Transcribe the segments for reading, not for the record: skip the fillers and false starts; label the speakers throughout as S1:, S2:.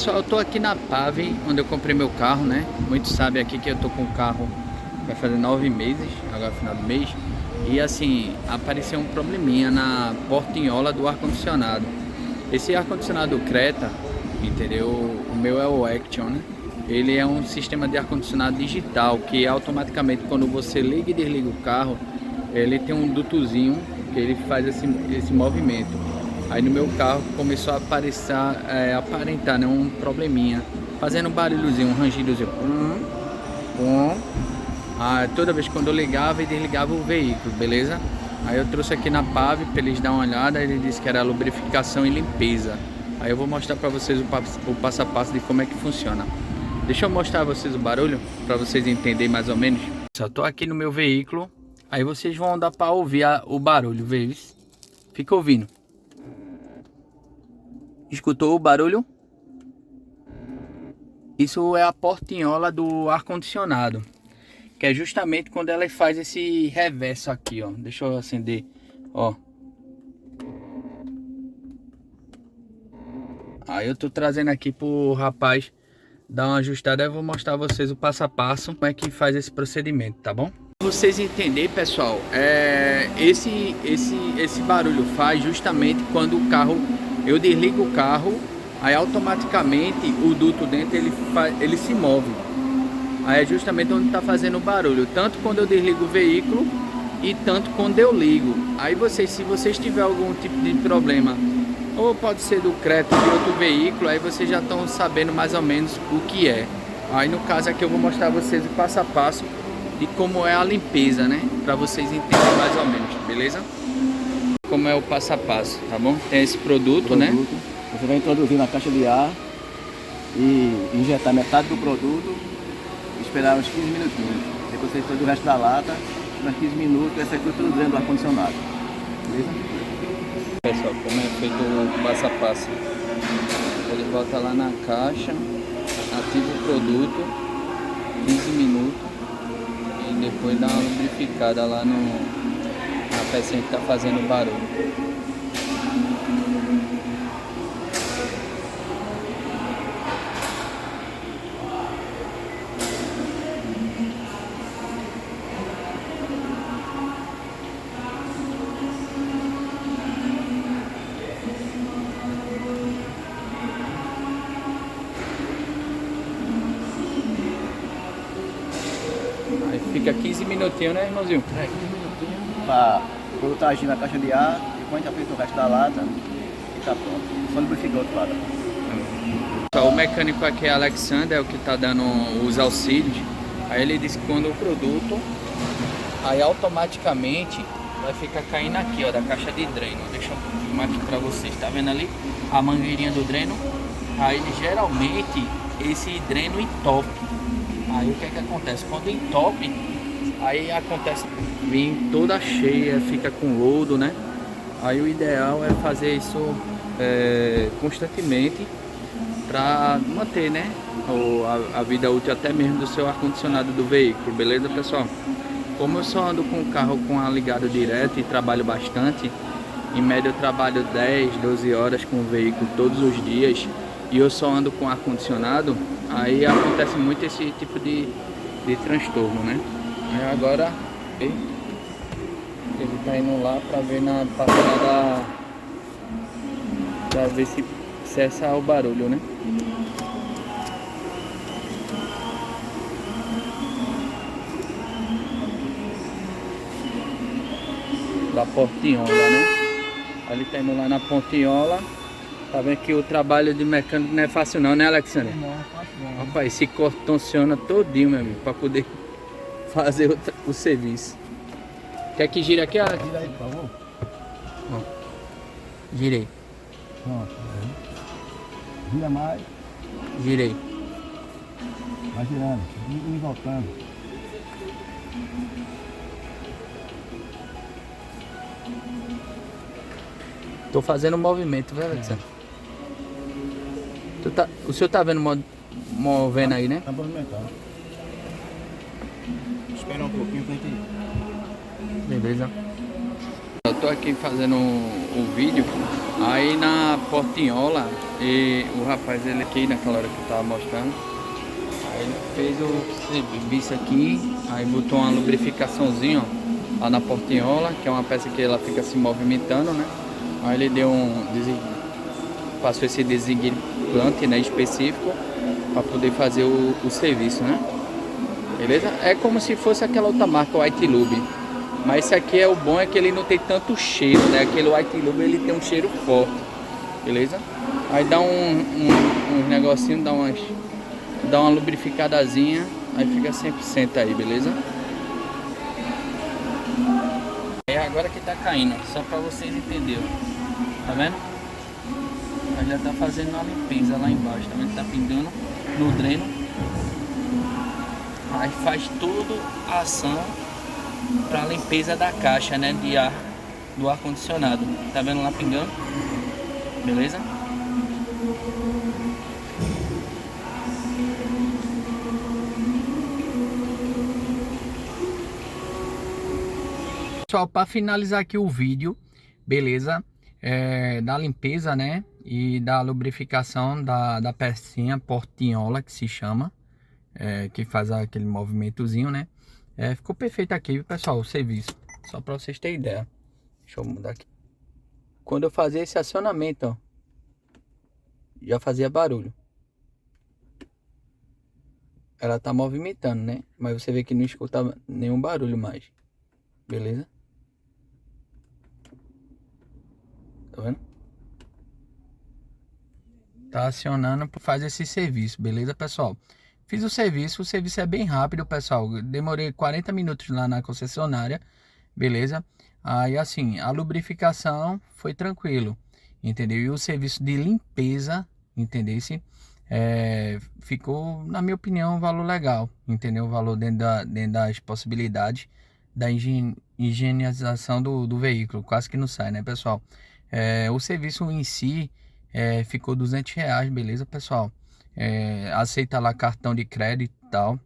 S1: Pessoal, eu tô aqui na Pave, onde eu comprei meu carro, né? Muitos sabem aqui que eu tô com o carro vai fazer 9 meses, agora no final do mês. E assim, apareceu um probleminha na portinhola do ar-condicionado. Esse ar-condicionado Creta, entendeu? O meu é o Action, né? Ele é um sistema de ar-condicionado digital que automaticamente, quando você liga e desliga o carro, ele tem um dutozinho que ele faz esse movimento. Aí no meu carro começou a aparentar, né, um probleminha, fazendo um barulhozinho, um rangidozinho. Toda vez quando eu ligava e desligava o veículo, beleza? Aí eu trouxe aqui na Pave para eles dar uma olhada. Ele disse que era lubrificação e limpeza. Aí eu vou mostrar para vocês o passo a passo de como é que funciona. Deixa eu mostrar a vocês o barulho para vocês entenderem mais ou menos. Só tô aqui no meu veículo. Aí vocês vão dar para ouvir o barulho, vê? Fica ouvindo. Escutou o barulho? Isso é a portinhola do ar-condicionado, que é justamente quando ela faz esse reverso aqui, ó. Deixa eu acender, ó. Aí eu tô trazendo aqui pro rapaz dar uma ajustada. Eu vou mostrar a vocês o passo a passo, como é que faz esse procedimento, tá bom? Pra vocês entenderem, pessoal, esse barulho faz justamente quando o carro, eu desligo o carro, aí automaticamente o duto dentro ele se move. Aí é justamente onde está fazendo o barulho, tanto quando eu desligo o veículo e tanto quando eu ligo. Aí se vocês tiverem algum tipo de problema, ou pode ser do Creta ou de outro veículo, aí vocês já estão sabendo mais ou menos o que é. Aí no caso aqui eu vou mostrar a vocês o passo a passo de como é a limpeza, né? Para vocês entenderem mais ou menos, beleza? Como é o passo a passo, tá bom? Tem esse produto, né?
S2: Você vai introduzir na caixa de ar e injetar metade do produto e esperar uns 15 minutinhos. Depois você introduz o resto da lata, uns 15 minutos, essa aqui introduzendo do ar-condicionado. Beleza?
S1: Pessoal, como é feito o passo a passo. Ele bota lá na caixa, ativa o produto, 15 minutos. E depois dá uma lubrificada lá na pecinha que tá fazendo barulho. Aí fica 15 minutinhos, né, irmãozinho?
S2: 15 minutinhos para o produto agir na caixa de ar, depois a gente aplica o resto da lata e tá pronto. Só lubrifica o outro lado.
S1: O mecânico aqui é Alexander, é o que tá dando os auxílios. Aí ele disse que quando o produto, aí automaticamente vai ficar caindo aqui, ó, da caixa de dreno. Deixa eu filmar aqui pra vocês, tá vendo ali a mangueirinha do dreno? Aí ele geralmente esse dreno entope. Aí o que é que acontece? Quando entope, aí acontece vir toda cheia, fica com lodo, né? Aí o ideal é fazer isso constantemente para manter, né, a vida útil até mesmo do seu ar-condicionado do veículo, beleza, pessoal? Como eu só ando com o carro com a ligado direto e trabalho bastante, em média eu trabalho 10, 12 horas com o veículo todos os dias e eu só ando com ar-condicionado, aí acontece muito esse tipo de transtorno, né? Aí agora ele tá indo lá para ver na passada, para ver se cessa o barulho, né? Da portinhola, né? Ali tá indo lá na portinhola. Tá vendo que o trabalho de mecânico não é fácil não, né, Alexandre?
S2: Não, é fácil não.
S1: Rapaz, se contorciona todinho, meu amigo, para poder fazer o serviço. Quer que gire aqui, Alex?
S2: Gira aí, por favor.
S1: Ó, girei.
S2: Pronto. Gira mais,
S1: Girei.
S2: vai girando, e voltando.
S1: Tô fazendo um movimento, viu, Alexandre? O senhor tá vendo movendo aí, né?
S2: Tá movimentando. Espera um pouquinho pra gente...
S1: Beleza. Eu tô aqui fazendo um vídeo Aí na portinhola, e o rapaz ele aqui naquela hora que eu tava mostrando, aí ele fez o serviço aqui, aí botou uma lubrificaçãozinha, ó, lá na portinhola, que é uma peça que ela fica se movimentando, né? Aí ele deu passou esse desenguiplante, né, específico para poder fazer o serviço, né? Beleza? É como se fosse aquela outra marca, o White Lube. Mas esse aqui é o bom, é que ele não tem tanto cheiro, né? Aquele White Lube ele tem um cheiro forte, beleza? Aí dá um negocinho, dá uma lubrificadazinha, aí fica 100% aí, beleza? É agora que tá caindo, só pra vocês entenderem, tá vendo? Aí já tá fazendo uma limpeza lá embaixo, tá vendo? Tá pingando no dreno. Aí faz toda a ação para limpeza da caixa, né, de ar, do ar condicionado. Tá vendo lá pingando? Beleza? Pessoal, para finalizar aqui o vídeo, beleza? Da limpeza, né, e da lubrificação da pecinha portinhola, que se chama, que faz aquele movimentozinho, né? Ficou perfeito aqui, viu, pessoal, o serviço. Só para vocês terem ideia. Deixa eu mudar aqui. Quando eu fazia esse acionamento, ó, já fazia barulho. Ela tá movimentando, né? Mas você vê que não escuta nenhum barulho mais. Beleza? Tá vendo? Tá acionando para fazer esse serviço, beleza, pessoal? Fiz o serviço é bem rápido, pessoal. Demorei 40 minutos lá na concessionária, beleza? Aí assim, a lubrificação foi tranquilo, entendeu? E o serviço de limpeza, entendeu? Ficou, na minha opinião, um valor legal, entendeu? O valor dentro das possibilidades da higienização do veículo, quase que não sai, né, pessoal? O serviço em si ficou R$200, beleza, pessoal? Aceita lá cartão de crédito e tal,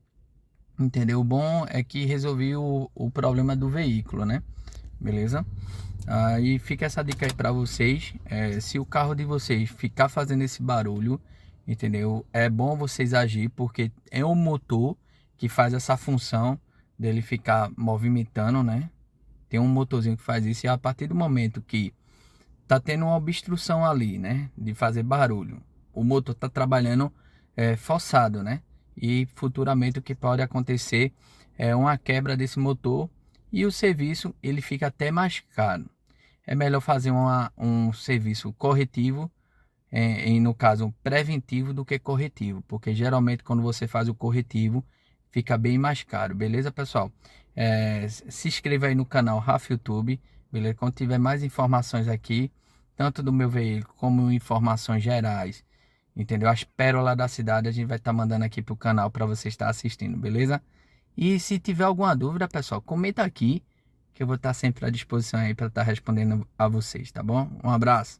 S1: entendeu? O bom é que resolvi o problema do veículo, né? Beleza? Aí fica essa dica aí para vocês. Se o carro de vocês ficar fazendo esse barulho, entendeu? É bom vocês agir, porque é o motor que faz essa função dele ficar movimentando, né? Tem um motorzinho que faz isso, e a partir do momento que tá tendo uma obstrução ali, né, de fazer barulho, o motor tá trabalhando forçado, né? E futuramente o que pode acontecer é uma quebra desse motor, e o serviço ele fica até mais caro. É melhor fazer um serviço corretivo, e no caso preventivo, do que corretivo, porque geralmente quando você faz o corretivo fica bem mais caro, beleza, pessoal? Se inscreva aí no canal Raf YouTube, beleza? Quando tiver mais informações aqui, tanto do meu veículo como informações gerais, entendeu? As pérolas da cidade a gente vai estar mandando aqui pro canal para você estar assistindo, beleza? E se tiver alguma dúvida, pessoal, comenta aqui, que eu vou estar sempre à disposição aí para estar respondendo a vocês, tá bom? Um abraço.